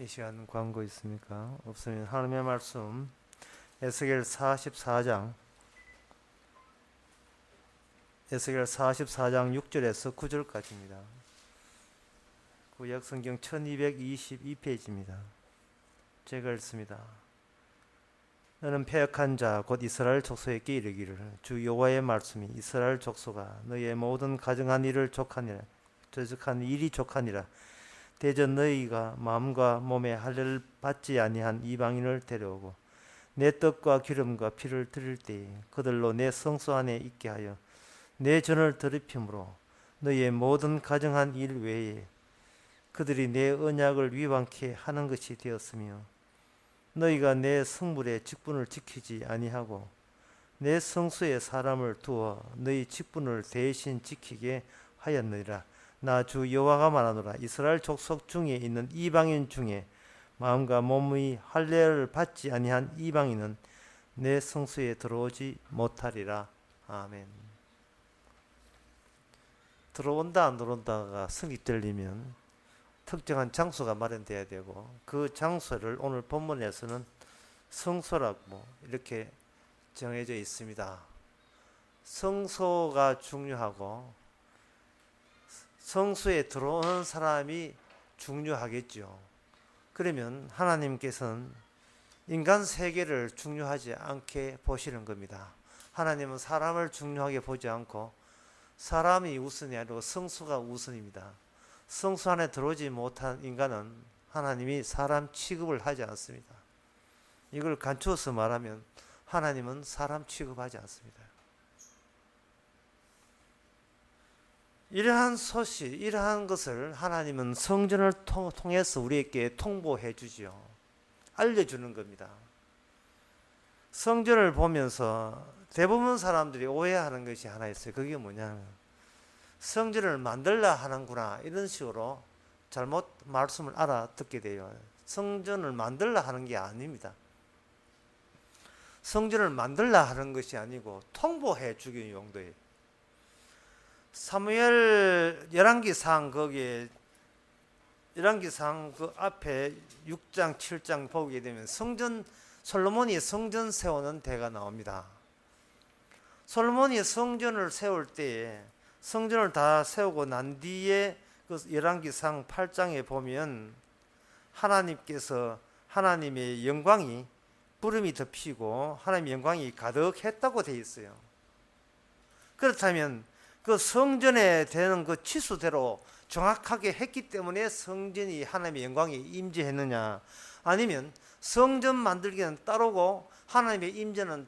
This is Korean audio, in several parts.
이 시간 광고 있습니까? 없으면 하나님의 말씀 에스겔 44장 6절에서 9절까지입니다. 구약 성경 1222페이지입니다. 제가 읽습니다. 너는 패역한 자 곧 이스라엘 족속에게 이르기를 주 여호와의 말씀이 이스라엘 족속아 너희의 모든 가정한 일을 족하니라 저적한 일이 족하니라 대전 너희가 마음과 몸에 할례를 받지 아니한 이방인을 데려오고 내 떡과 기름과 피를 드릴 때에 그들로 내 성소 안에 있게 하여 내 전을 더럽힘으로 너희의 모든 가정한 일 외에 그들이 내 언약을 위반케 하는 것이 되었으며 너희가 내 성물의 직분을 지키지 아니하고 내 성소에 사람을 두어 너희 직분을 대신 지키게 하였느니라. 나 주 여호와가 말하노라. 이스라엘 족속 중에 있는 이방인 중에 마음과 몸의 할례를 받지 아니한 이방인은 내 성소에 들어오지 못하리라. 아멘. 들어온다 안 들어온다가 성립되려면 특정한 장소가 마련돼야 되고 그 장소를 오늘 본문에서는 성소라고 이렇게 정해져 있습니다. 성소가 중요하고 성소에 들어오는 사람이 중요하겠죠. 그러면 하나님께서는 인간 세계를 중요하지 않게 보시는 겁니다. 하나님은 사람을 중요하게 보지 않고 사람이 우선이 아니고 성소가 우선입니다. 성소 안에 들어오지 못한 인간은 하나님이 사람 취급을 하지 않습니다. 이걸 간추어서 말하면 하나님은 사람 취급하지 않습니다. 이러한 소식, 이러한 것을 하나님은 성전을 통해서 우리에게 통보해 주지요. 알려주는 겁니다. 성전을 보면서 대부분 사람들이 오해하는 것이 하나 있어요. 그게 뭐냐면 성전을 만들라 하는구나 이런 식으로 잘못 말씀을 알아듣게 돼요. 성전을 만들라 하는 게 아닙니다. 성전을 만들라 하는 것이 아니고 통보해 주기 용도예요. 사무엘 열왕기상 거기에 열왕기상 그 앞에 6장 7장 보게 되면 솔로몬이 성전 세우는 때가 나옵니다. 솔로몬이 성전을 세울 때에 성전을 다 세우고 난 뒤에 그 열왕기상 8장에 보면 하나님께서 하나님의 영광이 구름이 덮이고 하나님의 영광이 가득했다고 되어 있어요. 그렇다면 그 성전에 되는 그 치수대로 정확하게 했기 때문에 성전이 하나님의 영광이 임재했느냐, 아니면 성전 만들기는 따르고 하나님의 임재는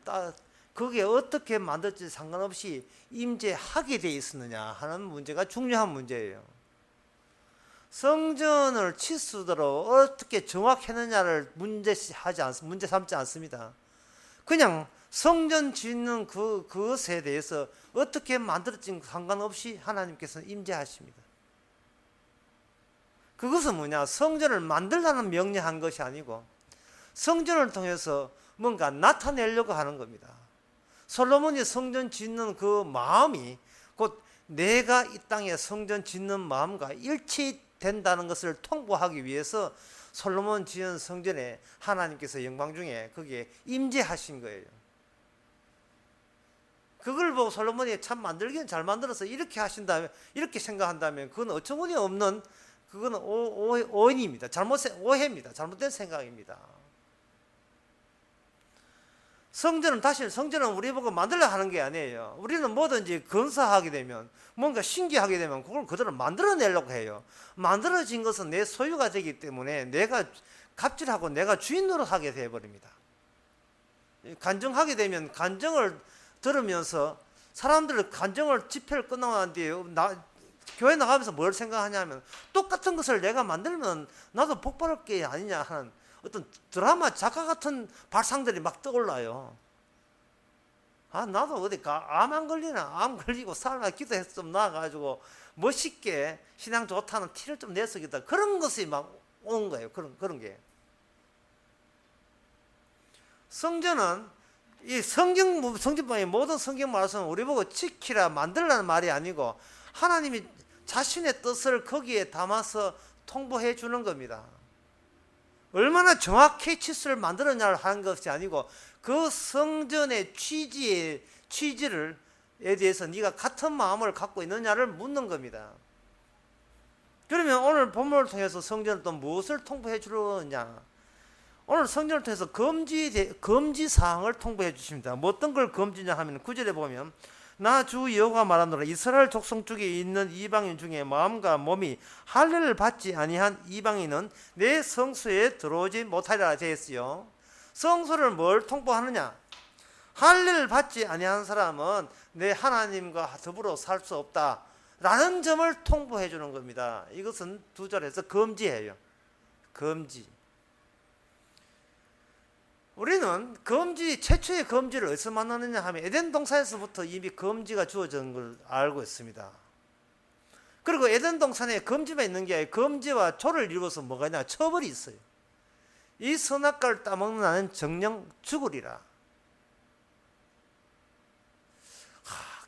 거기에 어떻게 만들지 상관없이 임재하게 되어 있었느냐 하는 문제가 중요한 문제예요. 성전을 치수대로 어떻게 정확했느냐를 문제 삼지 않습니다. 그냥 성전 짓는 그것에 대해서 어떻게 만들어진 상관없이 하나님께서는 임재하십니다. 그것은 뭐냐? 성전을 만들라는 명령한 것이 아니고 성전을 통해서 뭔가 나타내려고 하는 겁니다. 솔로몬이 성전 짓는 그 마음이 곧 내가 이 땅에 성전 짓는 마음과 일치된다는 것을 통보하기 위해서 솔로몬 지은 성전에 하나님께서 영광 중에 거기에 임재하신 거예요. 그걸 보고 솔로몬이 참 만들기는 잘 만들어서 이렇게 하신다면, 이렇게 생각한다면 그건 어처구니 없는, 그건 오인입니다. 오해입니다. 잘못된 생각입니다. 성전은 우리 보고 만들려 하는 게 아니에요. 우리는 뭐든지 건설하게 되면, 뭔가 신기하게 되면 그걸 그대로 만들어내려고 해요. 만들어진 것은 내 소유가 되기 때문에 내가 갑질하고 내가 주인 노릇하게 되어버립니다. 간증하게 되면 간증을 들으면서 사람들 간증을 집회를 끝나고 난 뒤에 교회 나가면서 뭘 생각하냐면 똑같은 것을 내가 만들면 나도 복받을 게 아니냐 하는 어떤 드라마 작가 같은 발상들이 막 떠올라요. 나도 어디 암 안 걸리나? 암 걸리고 살아 기도해서 좀 나아가지고 멋있게 신앙 좋다는 티를 좀 내서겠다. 그런 것이 막 오는 거예요. 그런 게. 성전은 이 성경의 모든 성경 말씀은 우리 보고 지키라 만들라는 말이 아니고 하나님이 자신의 뜻을 거기에 담아서 통보해 주는 겁니다. 얼마나 정확히 치수를 만들었냐를 하는 것이 아니고 그 성전의 취지를 에 대해서 네가 같은 마음을 갖고 있느냐를 묻는 겁니다. 그러면 오늘 본문을 통해서 성전은 또 무엇을 통보해 주느냐? 오늘 성전을 통해서 금지 사항을 통보해 주십니다. 뭐 어떤 걸 금지냐 하면 9절에 보면 나 주 여호와 말하노라 이스라엘 족속 중에 있는 이방인 중에 마음과 몸이 할례를 받지 아니한 이방인은 내 성소에 들어오지 못하리라 되어 있어요. 성소를 뭘 통보하느냐? 할례를 받지 아니한 사람은 내 하나님과 더불어 살 수 없다라는 점을 통보해 주는 겁니다. 이것은 2절에서 금지예요. 금지. 우리는 최초의 금지를 어디서 만나느냐 하면 에덴 동산에서부터 이미 금지가 주어진 걸 알고 있습니다. 그리고 에덴 동산에 금지만 있는 게 아니라 금지와 조를 이루어서 뭐가 있냐? 처벌이 있어요. 이 선악과를 따먹는 아는 정령 죽으리라.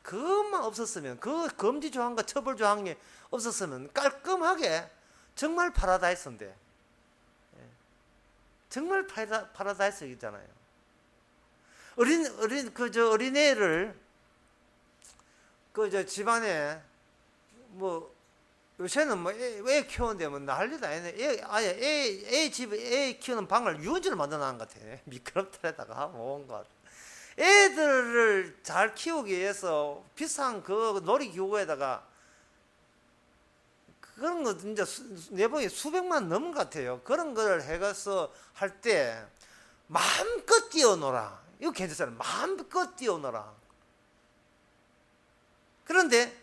그것만 없었으면, 그 금지 조항과 처벌 조항이 없었으면 깔끔하게 정말 파라다이스인데, 정말 파라다이스이잖아요. 어린애를 집안에 요새는 애 키우는데 난리다. 애 키우는 방을 유원지를 만들어놓은 것 같아. 미끄럼틀에다가 뭔가. 애들을 잘 키우기 위해서 비싼 그 놀이기구에다가 그런 거 진짜 내보기 수백만 넘은 것 같아요. 그런 걸 해가서 할 때 마음껏 뛰어놀아. 이거 괜찮잖아요. 마음껏 뛰어놀아. 그런데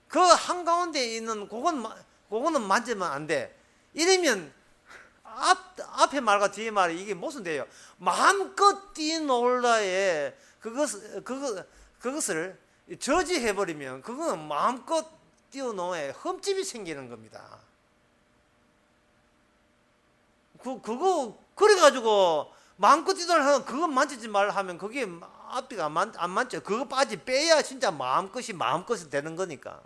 그 한가운데 있는 그거는 만지면 안 돼. 이러면 앞에 말과 뒤에 말이 이게 무슨 돼요? 마음껏 뛰놀라에 그것을 저지해버리면 그거는 마음껏 뛰어노에 흠집이 생기는 겁니다. 그래가지고 마음껏 뛰놀라 그거 만지지 말라 하면 그게 앞뒤가 안 맞죠. 그거 빼야 진짜 마음껏이 되는 거니까.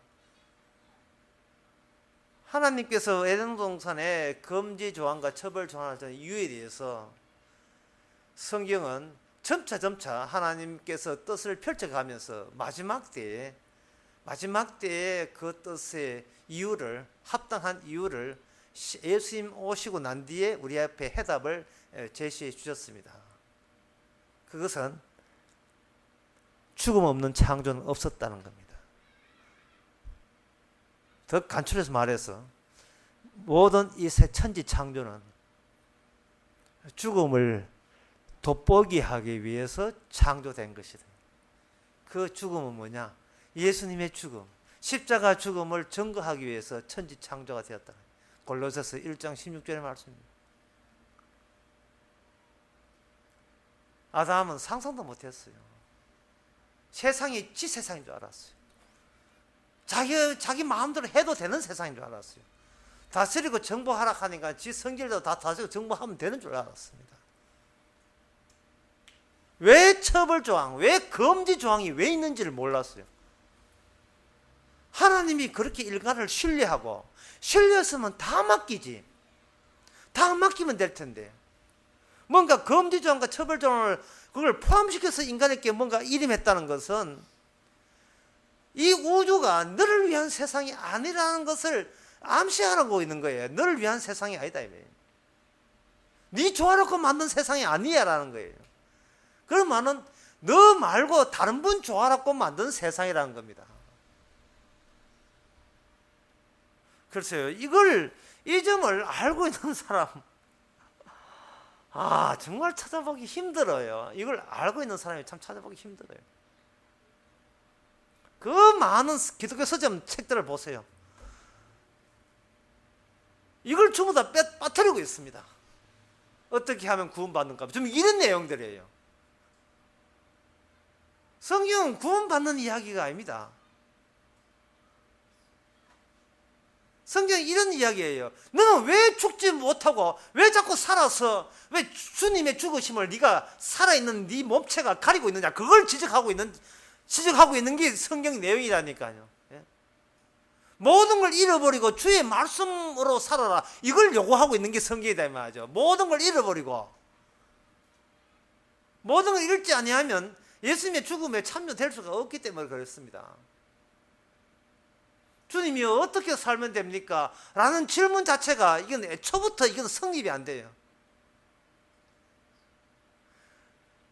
하나님께서 에덴 동산의 금지 조항과 처벌 조항을 준 이유에 대해서 성경은 점차 하나님께서 뜻을 펼쳐가면서 마지막 때에 그 뜻의 이유를, 합당한 이유를 예수님 오시고 난 뒤에 우리 앞에 해답을 제시해 주셨습니다. 그것은 죽음 없는 창조는 없었다는 겁니다. 더 간추려서 말해서 모든 이 새 천지 창조는 죽음을 돋보기 하기 위해서 창조된 것이다. 그 죽음은 뭐냐? 예수님의 죽음, 십자가 죽음을 증거하기 위해서 천지 창조가 되었다. 골로새서 1장 16절의 말씀입니다. 아담은 상상도 못했어요. 세상이 지 세상인 줄 알았어요. 자기 마음대로 해도 되는 세상인 줄 알았어요. 다스리고 정보하라 하니까 지 성질도 다 다스리고 정보하면 되는 줄 알았습니다. 왜 처벌조항, 왜 금지조항이 왜 있는지를 몰랐어요. 하나님이 그렇게 일가를 신뢰했으면 다 맡기지. 다 맡기면 될 텐데. 뭔가 금지조항과 처벌조항을 그걸 포함시켜서 인간에게 뭔가 일임했다는 것은 이 우주가 너를 위한 세상이 아니라는 것을 암시하고 있는 거예요. 너를 위한 세상이 아니다. 네 좋아놓고 만든 세상이 아니야라는 거예요. 그러면은 너 말고 다른 분 좋아놓고 만든 세상이라는 겁니다. 글쎄요, 이 점을 알고 있는 사람, 정말 찾아보기 힘들어요. 이걸 알고 있는 사람이 참 찾아보기 힘들어요. 그 많은 기독교 서점 책들을 보세요. 이걸 전부 다 빠뜨리고 있습니다. 어떻게 하면 구원받는가? 좀 이런 내용들이에요. 성경은 구원받는 이야기가 아닙니다. 성경은 이런 이야기예요. 너는 왜 죽지 못하고 왜 자꾸 살아서 왜 주님의 죽으심을 네가 살아있는 네 몸체가 가리고 있느냐? 그걸 지적하고 있는 게 성경 내용이라니까요. 모든 걸 잃어버리고 주의 말씀으로 살아라. 이걸 요구하고 있는 게 성경이다 이 말이죠. 모든 걸 잃어버리고 모든 걸 잃지 아니하면 예수님의 죽음에 참여될 수가 없기 때문에 그렇습니다. 주님이 어떻게 살면 됩니까? 라는 질문 자체가 이건 애초부터 이건 성립이 안 돼요.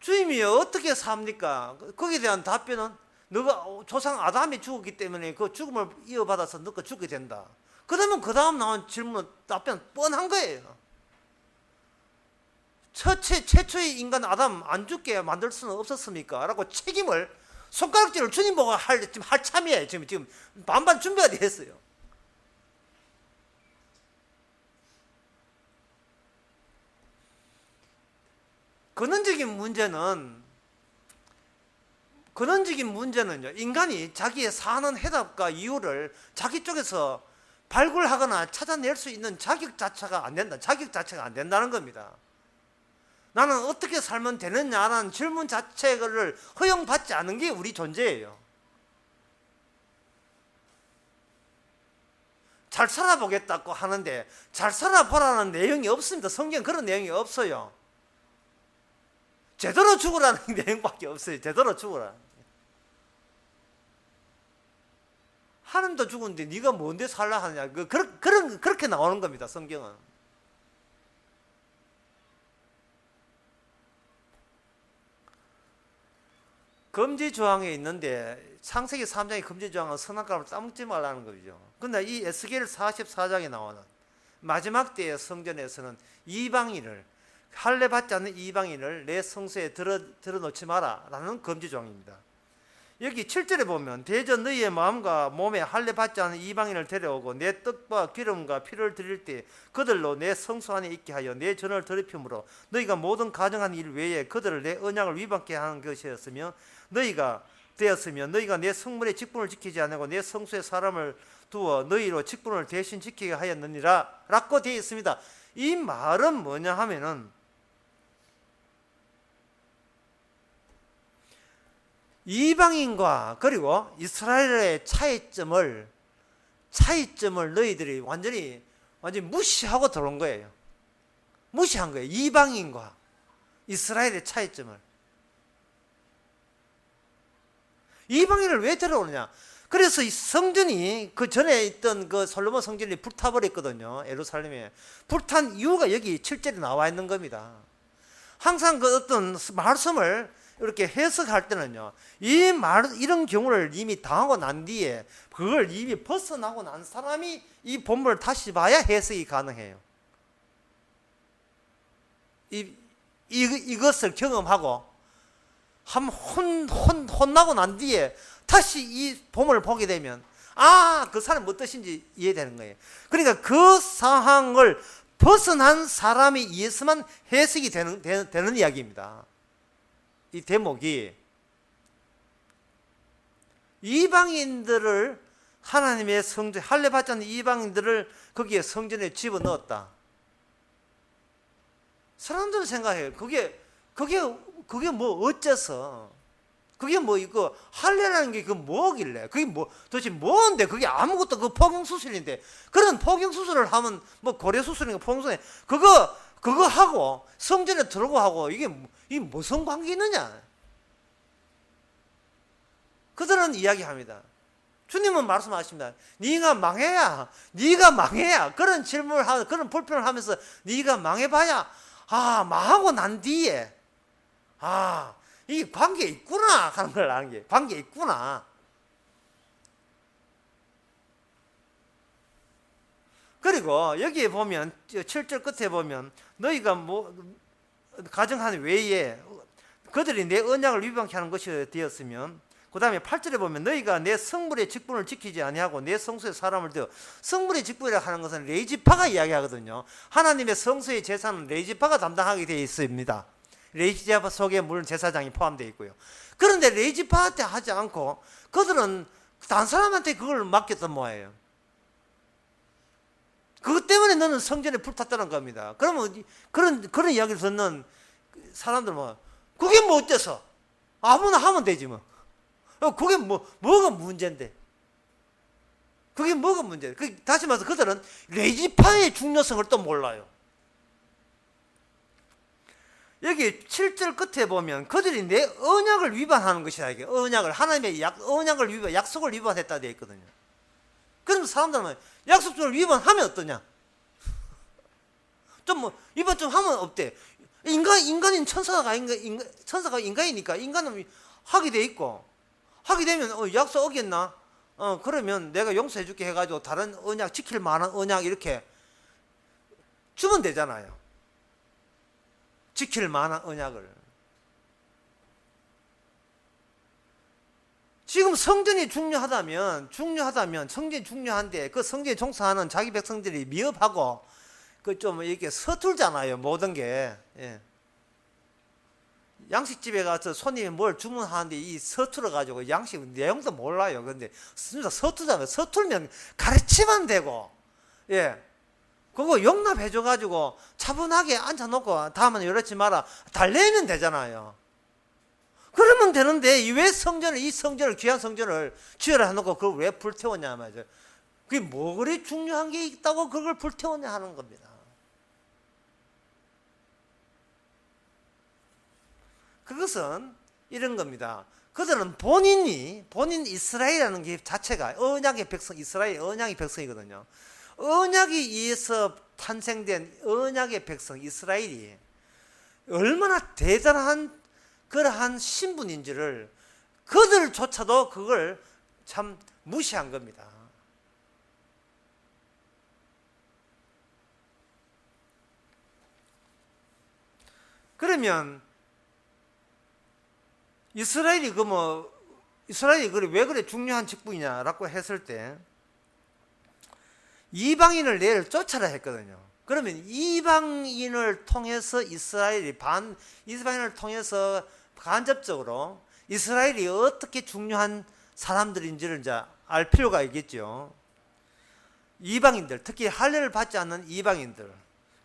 주님이 어떻게 삽니까? 거기에 대한 답변은 너가 조상 아담이 죽었기 때문에 그 죽음을 이어받아서 너가 죽게 된다. 그러면 그 다음 나온 질문은 답변 뻔한 거예요. 최초의 인간 아담 안 죽게 만들 수는 없었습니까? 라고 책임을 손가락질을 주님 보고 할 참이에요. 지금 반반 준비가 됐어요. 근원적인 문제는요, 인간이 자기의 사는 해답과 이유를 자기 쪽에서 발굴하거나 찾아낼 수 있는 자격 자체가 안 된다. 자격 자체가 안 된다는 겁니다. 나는 어떻게 살면 되느냐라는 질문 자체를 허용받지 않은 게 우리 존재예요. 잘 살아보겠다고 하는데 잘 살아보라는 내용이 없습니다. 성경 그런 내용이 없어요. 제대로 죽으라는 내용밖에 없어요. 제대로 죽으라. 하나님도 죽었는데 네가 뭔데 살라 하느냐. 그렇게 나오는 겁니다. 성경은. 금지 조항에 있는데 창세기 3장의 금지 조항은 선악과를 따먹지 말라는 거죠. 근데 이 에스겔 44장에 나오는 마지막 때의 성전에서는 이방인을 할례 받지 않는 이방인을 내 성소에 들어놓지 마라 라는 금지 조항입니다. 여기 7절에 보면 대저 너희의 마음과 몸에 할례 받지 않은 이방인을 데려오고 내 떡과 기름과 피를 드릴 때 그들로 내 성소 안에 있게 하여 내 전을 더럽힘으로 너희가 모든 가정한 일 외에 그들을 내 언약을 위반케 하는 것이었으며 너희가 내 성문의 직분을 지키지 않고 내 성소에 사람을 두어 너희로 직분을 대신 지키게 하였느니라 라고 되어 있습니다. 이 말은 뭐냐 하면은 이방인과 그리고 이스라엘의 차이점을 너희들이 완전히 무시하고 들어온 거예요. 무시한 거예요. 이방인과 이스라엘의 차이점을. 이방인을 왜 데려오느냐? 그래서 이 성전이 그 전에 있던 그 솔로몬 성전이 불타버렸거든요. 예루살렘에. 불탄 이유가 여기 7절에 나와 있는 겁니다. 항상 그 어떤 말씀을 이렇게 해석할 때는요, 이런 경우를 이미 당하고 난 뒤에 그걸 이미 벗어나고 난 사람이 이 본문을 다시 봐야 해석이 가능해요. 이것을 경험하고 혼나고 난 뒤에 다시 이 본문을 보게 되면 그 사람이 뭐 뜻인지 이해되는 거예요. 그러니까 그 상황을 벗어난 사람이 이해서만 해석이 되는 이야기입니다. 이 대목이 이방인들을 하나님의 성전, 할례 받지 않는 이방인들을 거기에 성전에 집어넣었다. 사람들은 생각해요. 그게 뭐 어째서? 그게 뭐 이거 할례라는 게 그 뭐길래? 그게 뭐 도대체 뭔데? 그게 아무것도 그 포경 수술인데 그런 포경 수술을 하면 뭐 고려 수술인가 포경 수술 그거 하고 성전에 들어오고 하고 이게 무슨 관계 있느냐? 그들은 이야기합니다. 주님은 말씀하십니다. 네가 망해야 그런 질문을 하고 그런 불평을 하면서 네가 망해봐야 망하고 난 뒤에 이 관계 있구나 하는 걸 아는 게 관계 있구나. 그리고 여기에 보면 7절 끝에 보면 너희가 뭐 가정한 외에 그들이 내 언약을 위반케 하는 것이 되었으면 그 다음에 8절에 보면 너희가 내 성물의 직분을 지키지 아니하고 내 성소에 사람을 두어 성물의 직분이라고 하는 것은 레위지파가 이야기하거든요. 하나님의 성소의 제사는 레위지파가 담당하게 되어 있습니다. 레위지파 속에 물론 제사장이 포함되어 있고요. 그런데 레위지파한테 하지 않고 그들은 단 사람한테 그걸 맡겼던 모양이에요. 그것 때문에 너는 성전에 불탔다는 겁니다. 그러면 그런 이야기를 듣는 사람들 그게 뭐 어때서? 아무나 하면 되지 뭐. 그게 뭐가 문제인데? 그게 뭐가 문제예요? 다시 말해서 그들은 레지파의 중요성을 또 몰라요. 여기 7절 끝에 보면 그들이 내 언약을 위반하는 것이다. 이게 언약을, 하나님의 언약을 위반, 약속을 위반했다 되어 있거든요. 그럼 사람들은 약속을 위반하면 어떠냐? 좀 뭐 위반 좀 하면 어때? 인간인 천사가 천사가 인간이니까 인간은 하게 돼 있고, 하게 되면 약속 어겼나? 그러면 내가 용서해 줄게 해가지고 다른 언약, 지킬 만한 언약 이렇게 주면 되잖아요. 지킬 만한 언약을. 지금 성전이 중요하다면 성전이 중요한데 그 성전에 종사하는 자기 백성들이 미흡하고 그 좀 이렇게 서툴잖아요. 모든 게. 예. 양식집에 가서 손님이 뭘 주문하는데 이 서툴어 가지고 양식 내용도 몰라요. 근데 진짜 서투잖아요. 서툴면 가르치면 되고, 예, 그거 용납해 줘 가지고 차분하게 앉아놓고 다음은 이렇지 마라 달래면 되잖아요. 그러면 되는데 왜 이 성전을 귀한 성전을 지으라 해놓고 그걸 왜 불태웠냐 말이죠. 그게 뭐 그리 중요한 게 있다고 그걸 불태웠냐 하는 겁니다. 그것은 이런 겁니다. 그들은 본인 이스라엘이라는 게 자체가 언약의 백성, 이스라엘 언약의 백성이거든요. 언약에 의해서 탄생된 언약의 백성 이스라엘이 얼마나 대단한 그러한 신분인지를 그들조차도 그걸 참 무시한 겁니다. 그러면 이스라엘이 왜 그래 중요한 직분이냐라고 했을 때 이방인을 내일 쫓아라 했거든요. 그러면 이방인을 통해서 이방인을 통해서 간접적으로 이스라엘이 어떻게 중요한 사람들인지를 이제 알 필요가 있겠죠. 이방인들, 특히 할례를 받지 않는 이방인들,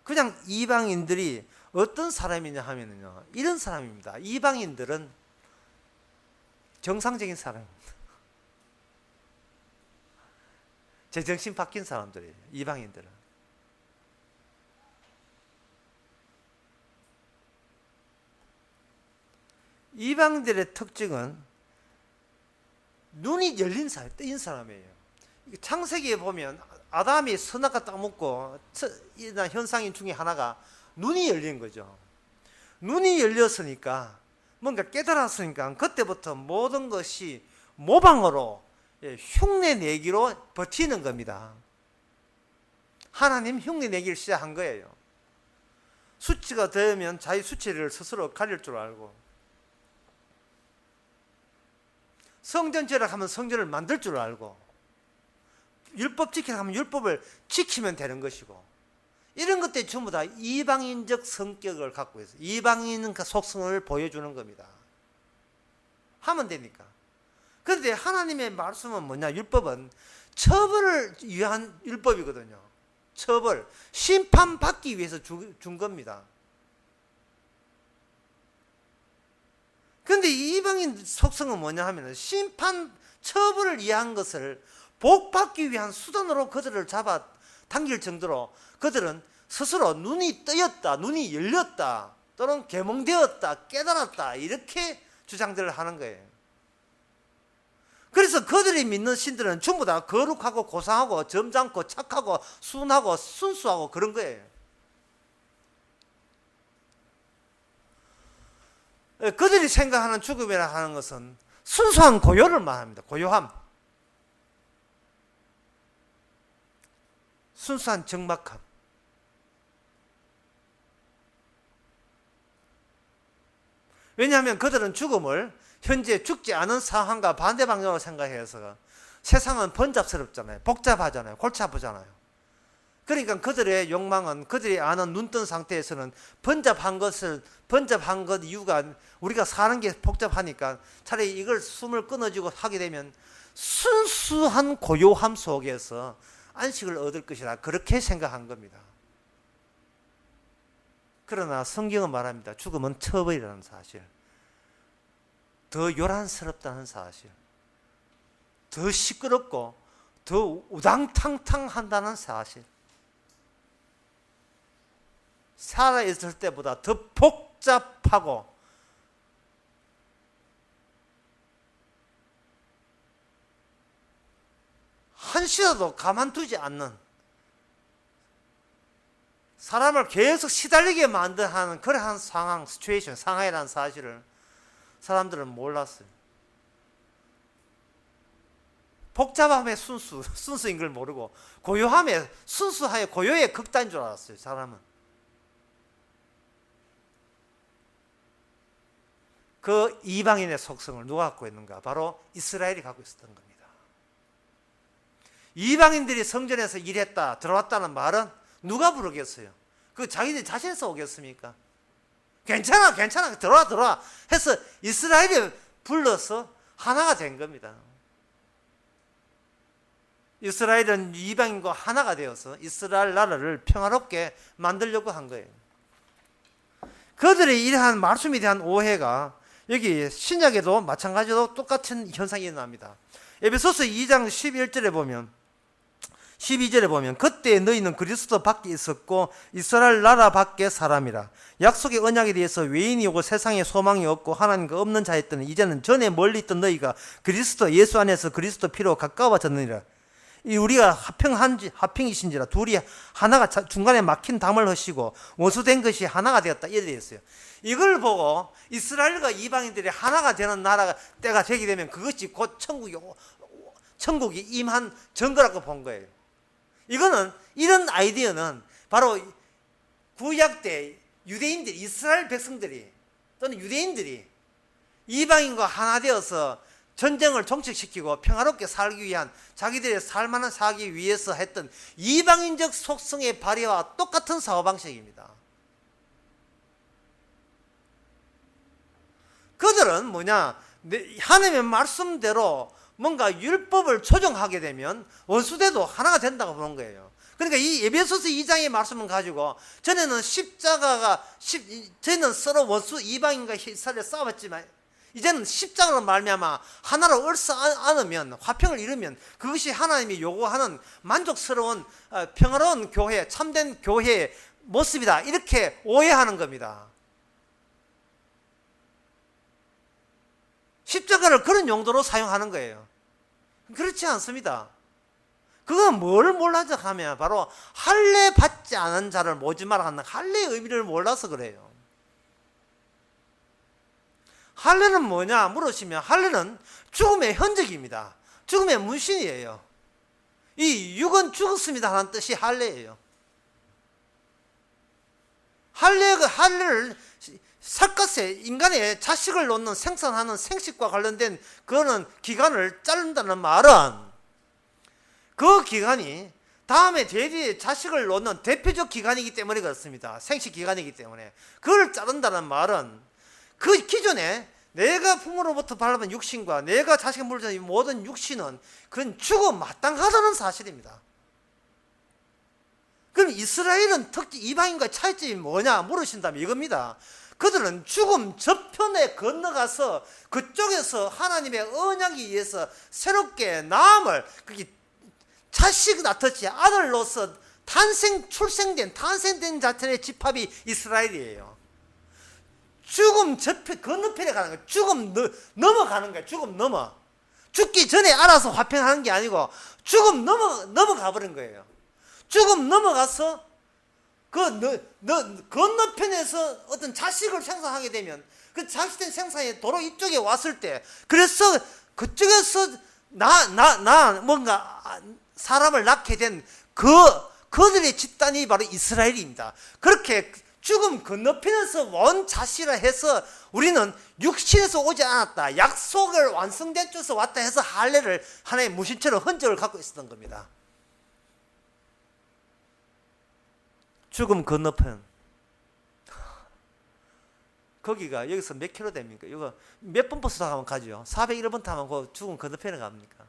그냥 이방인들이 어떤 사람이냐 하면요, 이런 사람입니다. 이방인들은 정상적인 사람입니다. 제정신 바뀐 사람들이에요. 이방인들은. 이방인들의 특징은 눈이 열린 사람, 뜨인 사람이에요. 창세기에 보면 아담이 선악과 따먹고 현상인 중에 하나가 눈이 열린 거죠. 눈이 열렸으니까 뭔가 깨달았으니까 그때부터 모든 것이 모방으로 흉내 내기로 버티는 겁니다. 하나님 흉내 내기를 시작한 거예요. 수치가 되면 자기 수치를 스스로 가릴 줄 알고, 성전 제락하면 성전을 만들 줄 알고, 율법 지키라 하면 율법을 지키면 되는 것이고, 이런 것들이 전부 다 이방인적 성격을 갖고 있어요. 이방인 속성을 보여주는 겁니다. 하면 되니까. 그런데 하나님의 말씀은 뭐냐? 율법은 처벌을 위한 율법이거든요. 처벌, 심판받기 위해서 준 겁니다. 그런데 이방인 속성은 뭐냐 하면 처벌을 위한 것을 복받기 위한 수단으로 그들을 잡아 당길 정도로 그들은 스스로 눈이 뜨였다, 눈이 열렸다, 또는 계몽되었다, 깨달았다, 이렇게 주장들을 하는 거예요. 그래서 그들이 믿는 신들은 전부 다 거룩하고 고상하고 점잖고 착하고 순하고 순수하고 그런 거예요. 그들이 생각하는 죽음이라 하는 것은 순수한 고요를 말합니다. 고요함. 순수한 적막함. 왜냐하면 그들은 죽음을 현재 죽지 않은 상황과 반대 방향으로 생각해서 세상은 번잡스럽잖아요. 복잡하잖아요. 골치 아프잖아요. 그러니까 그들의 욕망은 그들이 아는 눈뜬 상태에서는 번잡한 것 이유가 우리가 사는 게 복잡하니까 차라리 이걸 숨을 끊어주고 하게 되면 순수한 고요함 속에서 안식을 얻을 것이라 그렇게 생각한 겁니다. 그러나 성경은 말합니다. 죽음은 처벌이라는 사실, 더 요란스럽다는 사실, 더 시끄럽고 더 우당탕탕한다는 사실. 살아있을 때보다 더 복잡하고 한시라도 가만두지 않는, 사람을 계속 시달리게 만드는 그러한 상황, 시츄에이션, 상황이라는 사실을 사람들은 몰랐어요. 복잡함의 순수인 걸 모르고 고요함의 순수함의 고요의 극단인 줄 알았어요. 사람은. 그 이방인의 속성을 누가 갖고 있는가? 바로 이스라엘이 갖고 있었던 겁니다. 이방인들이 성전에서 일했다, 들어왔다는 말은 누가 부르겠어요? 그 자기들 자신에서 오겠습니까? 괜찮아, 괜찮아, 들어와 해서 이스라엘이 불러서 하나가 된 겁니다. 이스라엘은 이방인과 하나가 되어서 이스라엘 나라를 평화롭게 만들려고 한 거예요. 그들의 이러한 말씀에 대한 오해가 여기 신약에도 마찬가지로 똑같은 현상이 일어납니다. 에베소서 2장 11절에 보면, 12절에 보면 그때 너희는 그리스도 밖에 있었고 이스라엘 나라 밖에 사람이라. 약속의 언약에 대해서 외인이 오고 세상에 소망이 없고 하나님과 없는 자였더니 이제는 전에 멀리 있던 너희가 그리스도 예수 안에서 그리스도 피로 가까워졌느니라. 이 우리가 합평이신지라. 둘이 하나가 중간에 막힌 담을 허시고 원수된 것이 하나가 되었다. 이래 되어 있어요. 이걸 보고 이스라엘과 이방인들이 하나가 되는 나라가 때가 되게 되면 그것이 곧 천국이 임한 증거라고 본 거예요. 이거는, 이런 아이디어는 바로 구약 때 유대인들이, 이스라엘 백성들이 또는 유대인들이 이방인과 하나 되어서 전쟁을 종식시키고 평화롭게 살기 위한, 자기들의 살만한 살기 위해서 했던 이방인적 속성의 발휘와 똑같은 사고방식입니다. 그들은 뭐냐, 하나님의 말씀대로 뭔가 율법을 조정하게 되면 원수대도 하나가 된다고 보는 거예요. 그러니까 이 에베소서 2장의 말씀을 가지고 전에는 저희는 서로 원수 이방인과 이스라엘 싸웠지만 이제는 십자가로 말미암아 하나로 얽혀 안으면, 화평을 이루면 그것이 하나님이 요구하는 만족스러운 평화로운 교회, 참된 교회의 모습이다, 이렇게 오해하는 겁니다. 십자가를 그런 용도로 사용하는 거예요. 그렇지 않습니다. 그건 뭘 몰라서 하면 바로 할례 받지 않은 자를 모지 마라 하는 할례의 의미를 몰라서 그래요. 할례는 뭐냐 물으시면, 할례는 죽음의 흔적입니다. 죽음의 문신이에요. 이 육은 죽었습니다 하는 뜻이 할례예요. 할례를 살갗에 인간의 자식을 놓는, 생산하는 생식과 관련된 그거는 기간을 자른다는 말은, 그 기간이 다음에 대리의 자식을 놓는 대표적 기간이기 때문에 그렇습니다. 생식 기간이기 때문에. 그걸 자른다는 말은 그 기존에 내가 부모로부터 받은 육신과 내가 자식을 물던 모든 육신은 그건 죽어 마땅하다는 사실입니다. 그럼 이스라엘은 특히 이방인과의 차이점이 뭐냐 물으신다면 이겁니다. 그들은 죽음 저편에 건너가서 그쪽에서 하나님의 언약에 의해서 새롭게 나음을, 그게 자식 낳듯이 아들로서 탄생된 자체의 집합이 이스라엘이에요. 죽음 저편, 건너편에 가는 거예요. 죽음 넘어가는 거예요. 죽음 넘어. 죽기 전에 알아서 화평하는 게 아니고 죽음 넘어가 버린 거예요. 죽음 넘어가서 건너편에서 어떤 자식을 생산하게 되면 그 자식된 생산이 도로 이쪽에 왔을 때, 그래서 그쪽에서 뭔가 사람을 낳게 된 그들의 집단이 바로 이스라엘입니다. 그렇게 죽음 건너편에서 온 자식이라 해서 우리는 육신에서 오지 않았다, 약속을 완성된 쪽에서 왔다 해서 할례를 하나의 무신처럼 흔적을 갖고 있었던 겁니다. 죽음 건너편, 거기가 여기서 몇 킬로 됩니까? 이거 몇 번 버스 타면 가죠? 401번 타면 그 죽음 건너편에 갑니까?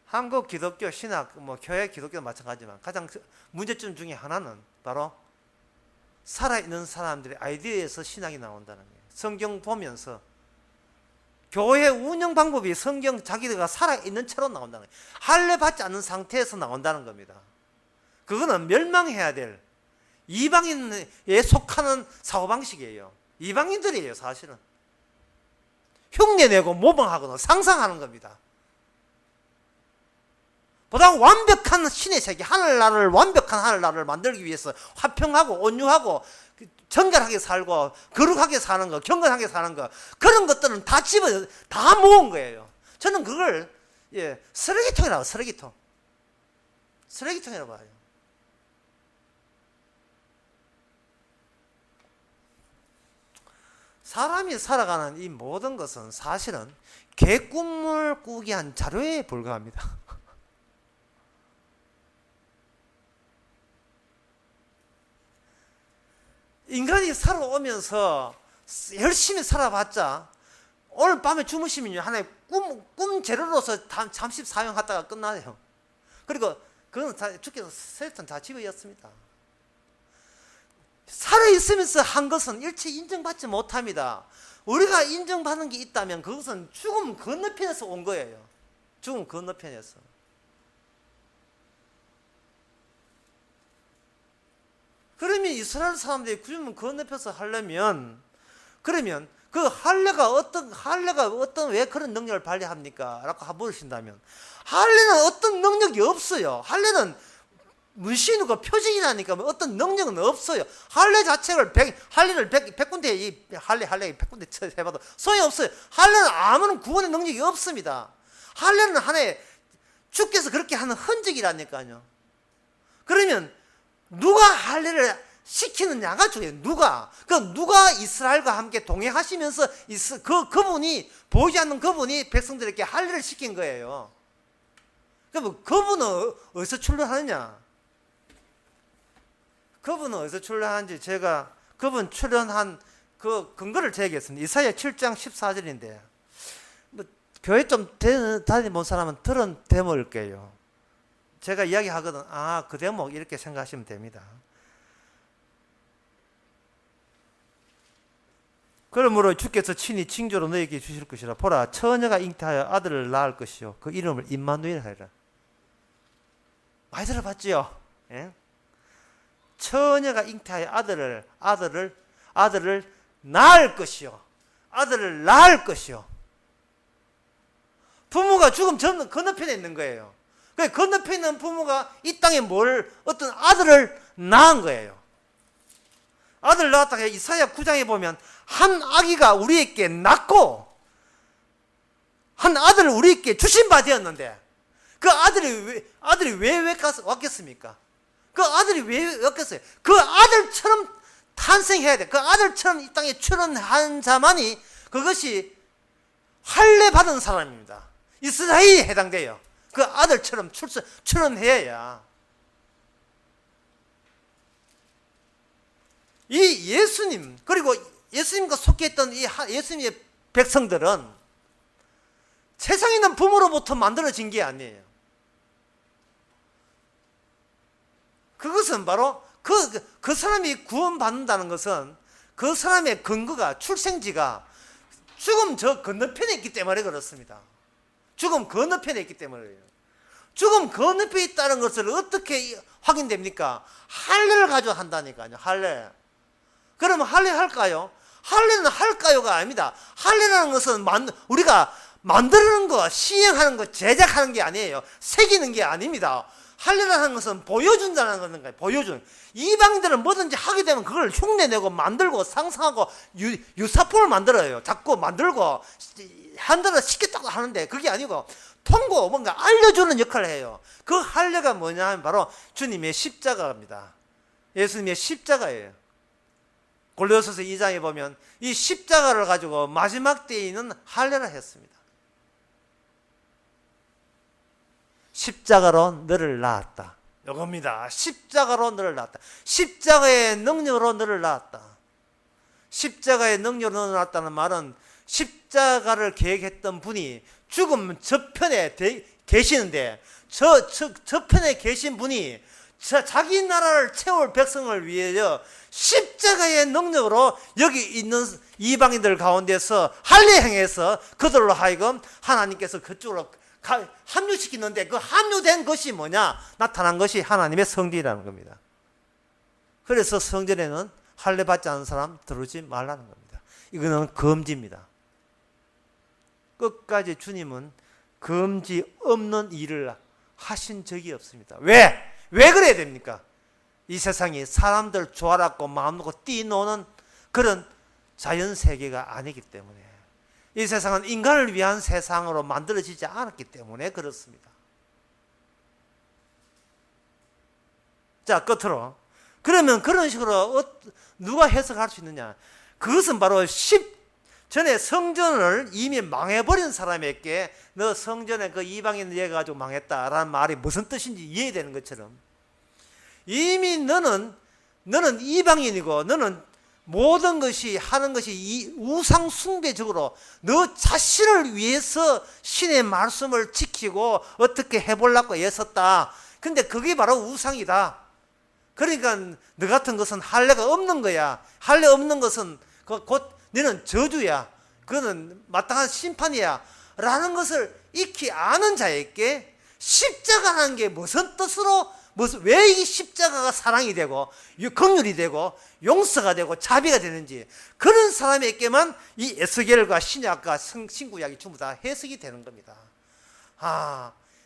한국 기독교 신학, 교회 기독교도 마찬가지지만 가장 문제점 중에 하나는 바로 살아있는 사람들의 아이디어에서 신학이 나온다는 거예요. 성경 보면서 교회 운영 방법이 성경 자기가 살아있는 채로 나온다는 거예요. 할례 받지 않는 상태에서 나온다는 겁니다. 그거는 멸망해야 될 이방인에 속하는 사고방식이에요. 이방인들이에요, 사실은. 흉내내고 모방하거나 상상하는 겁니다. 보다 완벽한 신의 세계, 하늘나라를, 완벽한 하늘나라를 만들기 위해서 화평하고 온유하고 정결하게 살고 거룩하게 사는 거, 경건하게 사는 거, 그런 것들은 다 다 모은 거예요. 저는 그걸 쓰레기통이라고, 쓰레기통. 쓰레기통이라고 봐요. 사람이 살아가는 이 모든 것은 사실은 개꿈을 꾸기 위한 자료에 불과합니다. 인간이 살아오면서 열심히 살아봤자 오늘 밤에 주무시면요, 하나의 꿈 재료로서 잠시 사용하다가 끝나요. 그리고 그건 다 주께서 세상 다 집어였습니다. 살아있으면서 한 것은 일체 인정받지 못합니다. 우리가 인정받는 게 있다면 그것은 죽음 건너편에서 온 거예요. 죽음 건너편에서. 그러면 이스라엘 사람들이 죽음 건너편에서 하려면, 그러면 그 할례가 어떤 왜 그런 능력을 발휘합니까? 라고 물으신다면, 할례는 어떤 능력이 없어요. 할례는 문신이고 표징이라니까 어떤 능력은 없어요. 할례 자체를 할례를 100군데 할례 100군데 해봐도 소용이 없어요. 할례는 아무런 구원의 능력이 없습니다. 할례는 하나의 주께서 그렇게 하는 흔적이라니까요. 그러면 누가 할례를 시키느냐가 중요해요. 누가 이스라엘과 함께 동행하시면서 그분이 보이지 않는 그분이 백성들에게 할례를 시킨 거예요. 그럼 그분은 어디서 출연하느냐? 그분은 어디서 출연하는지 제가 그분 출연한 그 근거를 제기했습니다. 이사야 7장 14절인데 교회 좀 다녀본 사람은 들은 대목일게요. 제가 이야기하거든. 그 대목 이렇게 생각하시면 됩니다. 그러므로 주께서 친히 징조로 너에게 주실 것이라. 보라, 처녀가 잉태하여 아들을 낳을 것이요 그 이름을 임마누엘 하리라. 많이 들어봤지요? 예? 처녀가 잉태하여 아들을 낳을 것이요. 아들을 낳을 것이요. 부모가 죽음 전 건너편에 있는 거예요. 그 건너편에 있는 부모가 이 땅에 어떤 아들을 낳은 거예요. 아들을 낳았다가 이사야 9장에 보면 한 아기가 우리에게 낳고 한 아들을 우리에게 주신 바 되었는데 그 아들이 왜 왔겠습니까? 그 아들이 왜 왔겠어요? 그 아들처럼 탄생해야 돼. 그 아들처럼 이 땅에 출현한 자만이 그것이 할례 받은 사람입니다. 이스라엘에 해당돼요. 그 아들처럼 출현해야. 이 예수님, 그리고 예수님과 속했던 이 예수님의 백성들은 세상에 있는 부모로부터 만들어진 게 아니에요. 그것은 바로 그 사람이 구원받는다는 것은 그 사람의 근거가, 출생지가 죽음 저 건너편에 있기 때문에 그렇습니다. 죽음 건너편에 있기 때문에요. 죽음 건너편에 있다는 것을 어떻게 확인됩니까? 할례를 가지고 한다니까요. 할례. 그러면 할례 할까요? 할례는 할까요가 아닙니다. 할례라는 것은 우리가 만드는 거, 시행하는 거, 제작하는 게 아니에요. 새기는 게 아닙니다. 할례라는 것은 보여준다는 거예요. 보여준. 이방인들은 뭐든지 하게 되면 그걸 흉내내고 만들고 상상하고 유사품을 만들어요. 자꾸 만들고 한다고 시켰다고 하는데 그게 아니고 통고 뭔가 알려주는 역할을 해요. 그 할례가 뭐냐 하면 바로 주님의 십자가입니다. 예수님의 십자가예요. 골로새서 2장에 보면 이 십자가를 가지고 마지막 때에는 할례를 했습니다. 십자가로 너를 낳았다. 이겁니다. 십자가로 너를 낳았다. 십자가의 능력으로 너를 낳았다. 십자가의 능력으로 너를 낳았다는 말은 십자가를 계획했던 분이 죽음 저편에 계시는데 저편에 계신 분이 자기 나라를 채울 백성을 위하여 십자가의 능력으로 여기 있는 이방인들 가운데서 할례 행해서 그들로 하여금 하나님께서 그쪽으로 합류시키는데, 그 합류된 것이 뭐냐? 나타난 것이 하나님의 성전이라는 겁니다. 그래서 성전에는 할례 받지 않은 사람 들어오지 말라는 겁니다. 이거는 금지입니다. 끝까지 주님은 금지 없는 일을 하신 적이 없습니다. 왜 그래야 됩니까? 이 세상이 사람들 좋아라고 마음 놓고 뛰노는 그런 자연세계가 아니기 때문에, 이 세상은 인간을 위한 세상으로 만들어지지 않았기 때문에 그렇습니다. 자, 끝으로, 그러면 그런 식으로 누가 해석할 수 있느냐? 그것은 바로 전에 성전을 이미 망해버린 사람에게 너 성전에 그 이방인 얘기가지고 망했다라는 말이 무슨 뜻인지 이해되는 것처럼, 이미 너는 이방인이고 너는 모든 것이 하는 것이 이 우상 숭배적으로 너 자신을 위해서 신의 말씀을 지키고 어떻게 해보려고 애썼다. 근데 그게 바로 우상이다. 그러니까 너 같은 것은 할례가 없는 거야. 할례 없는 것은 곧 너는 저주야. 그거는 마땅한 심판이야. 라는 것을 익히 아는 자에게 십자가라는 게 무슨 뜻으로, 왜 이 십자가가 사랑이 되고 긍휼이 되고 용서가 되고 자비가 되는지, 그런 사람에게만 이 에스겔과 신약과 신구약이 전부 다 해석이 되는 겁니다.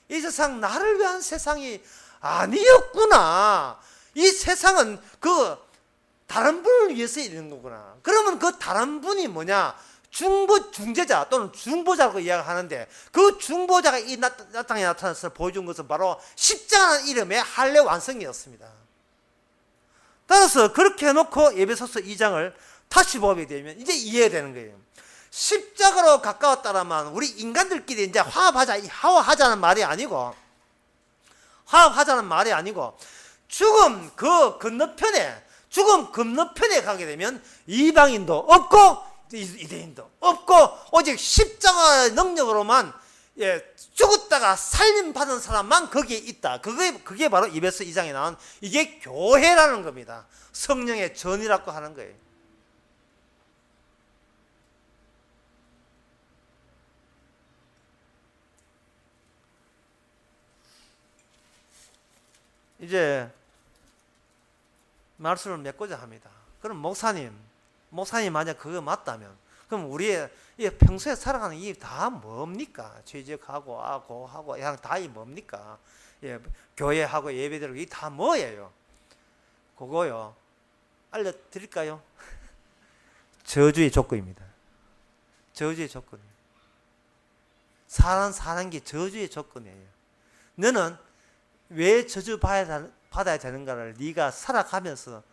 이 세상 나를 위한 세상이 아니었구나. 이 세상은 그 다른 분을 위해서 있는 거구나. 그러면 그 다른 분이 뭐냐? 중재자 또는 중보자라고 이야기하는데, 그 중보자가 이 땅에 나타나서 보여준 것은 바로 십자가라는 이름의 할례 완성이었습니다. 따라서 그렇게 해놓고 에베소서 2장을 다시 보게 되면 이제 이해되는 거예요. 십자가로 가까웠다라면 우리 인간들끼리 이제 화합하자는 말이 아니고, 죽음 건너편에 가게 되면 이방인도 없고 유대인도 없고 오직 십자가의 능력으로만 죽었다가 살림 받은 사람만 거기에 있다. 그게 바로 에베소 2장에 나온 이게 교회라는 겁니다. 성령의 전이라고 하는 거예요. 이제 말씀을 맺고자 합니다. 그럼 목사님 만약 그거 맞다면, 그럼 우리의 평소에 살아가는 이 다 뭡니까? 죄적하고 고하고 다 이 뭡니까? 교회하고 예배드리고 이 다 뭐예요? 그거요, 알려드릴까요? 저주의 조건입니다. 저주의 조건이에요. 사는 게 저주의 조건이에요. 너는 왜 저주 받아야 되는가를 네가 살아가면서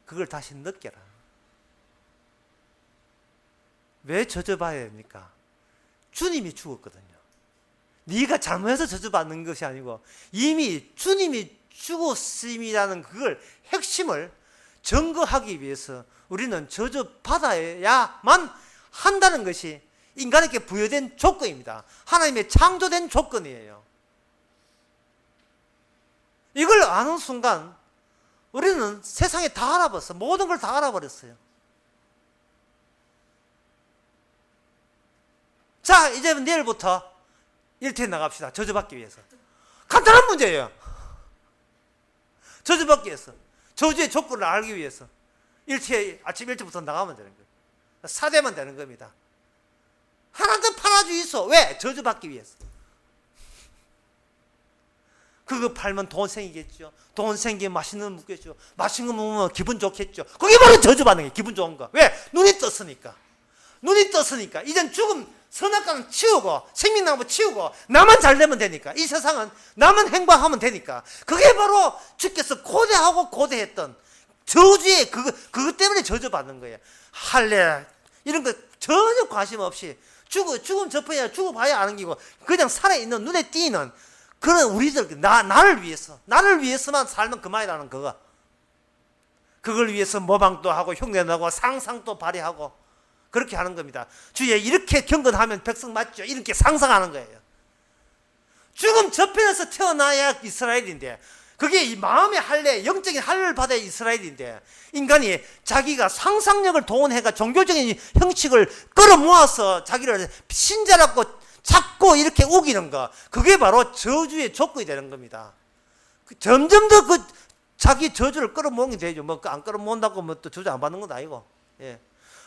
그걸 다시 느껴라. 왜 저주받아야 됩니까? 주님이 죽었거든요. 네가 잘못해서 저주받는 것이 아니고 이미 주님이 죽었음이라는 그걸 핵심을 증거하기 위해서 우리는 저주받아야만 한다는 것이 인간에게 부여된 조건입니다. 하나님의 창조된 조건이에요. 이걸 아는 순간 우리는 세상에 다 알아버렸어. 모든 걸 다 알아버렸어요. 자, 이제 내일부터 일터에 나갑시다. 저주받기 위해서. 간단한 문제예요. 저주받기 위해서. 저주의 조건을 알기 위해서 일터에 아침 일찍부터 나가면 되는 거예요. 사대면 되는 겁니다. 하나도 팔아주 있어. 왜? 저주받기 위해서. 그거 팔면 돈 생기겠죠. 돈 생기면 맛있는 거 먹겠죠. 맛있는 거 먹으면 기분 좋겠죠. 그게 바로 저주받는 게 기분 좋은 거. 왜? 눈이 떴으니까. 이젠 죽음 선악과는 치우고 생명나무 치우고 나만 잘 되면 되니까. 이 세상은 나만 행복하면 되니까. 그게 바로 주께서 고대했던 저주의 그것 때문에 저주받는 거예요. 할례 이런 거 전혀 관심 없이 죽음 접해야 죽어봐야 아는 기고 그냥 살아있는 눈에 띄는 그런 우리들 나를 위해서만 살면 그만이라는 거가. 그걸 위해서 모방도 하고 흉내도 하고 상상도 발휘하고 그렇게 하는 겁니다. 주에 이렇게 경건하면 백성 맞죠? 이렇게 상상하는 거예요. 죽음 저편에서 태어나야 이스라엘인데 그게 이 마음의 할례, 영적인 할례를 받아야 이스라엘인데, 인간이 자기가 상상력을 동원해가 종교적인 형식을 끌어모아서 자기를 신자라고 자꾸 이렇게 우기는 거, 그게 바로 저주의 조건이 되는 겁니다. 점점 더 자기 저주를 끌어모으게 되죠. 뭐 안 끌어모은다고 뭐 또 저주 안 받는 건 아니고. 예.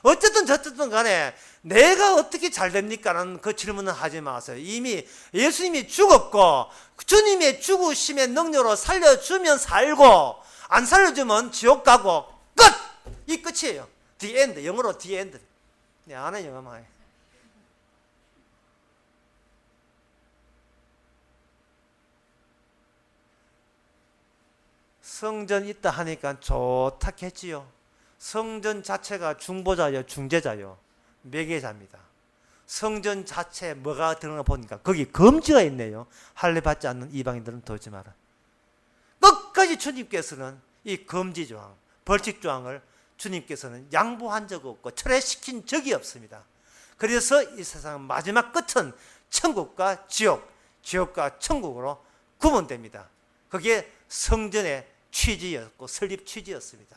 어쨌든 간에 내가 어떻게 잘 됩니까라는 그 질문은 하지 마세요. 이미 예수님이 죽었고 주님의 죽으심의 능력으로 살려주면 살고 안 살려주면 지옥 가고 끝! 이 끝이에요. The end. 영어로 the end. 네, 안 해, 영어만 해. 성전 있다 하니까 좋다 했지요. 성전 자체가 중보자요, 중재자요, 매개자입니다. 성전 자체에 뭐가 들어가 보니까 거기 금지가 있네요. 할례 받지 않는 이방인들은 도우지 마라. 끝까지 주님께서는 이 금지 조항, 벌칙 조항을 주님께서는 양보한 적 없고 철회시킨 적이 없습니다. 그래서 이 세상은 마지막 끝은 천국과 지옥, 지옥과 천국으로 구분됩니다. 그게 성전의 취지였고 설립 취지였습니다.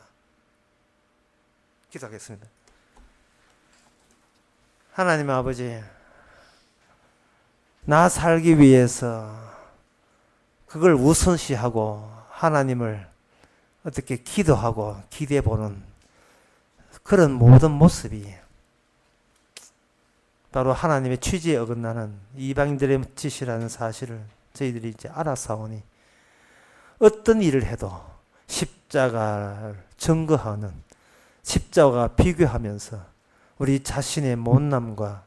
기도하겠습니다. 하나님 아버지, 나 살기 위해서 그걸 우선시하고 하나님을 어떻게 기도하고 기대보는 그런 모든 모습이 바로 하나님의 취지에 어긋나는 이방인들의 짓이라는 사실을 저희들이 이제 알아사오니 어떤 일을 해도 십자가를 증거하는, 십자가와 비교하면서 우리 자신의 못남과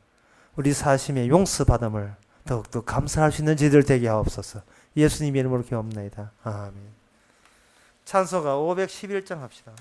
우리 사심의 용서받음을 더욱더 감사할 수 있는 저희들 되게 하옵소서. 예수님 이름으로 기도합니다. 아멘. 찬송가 511장 합시다.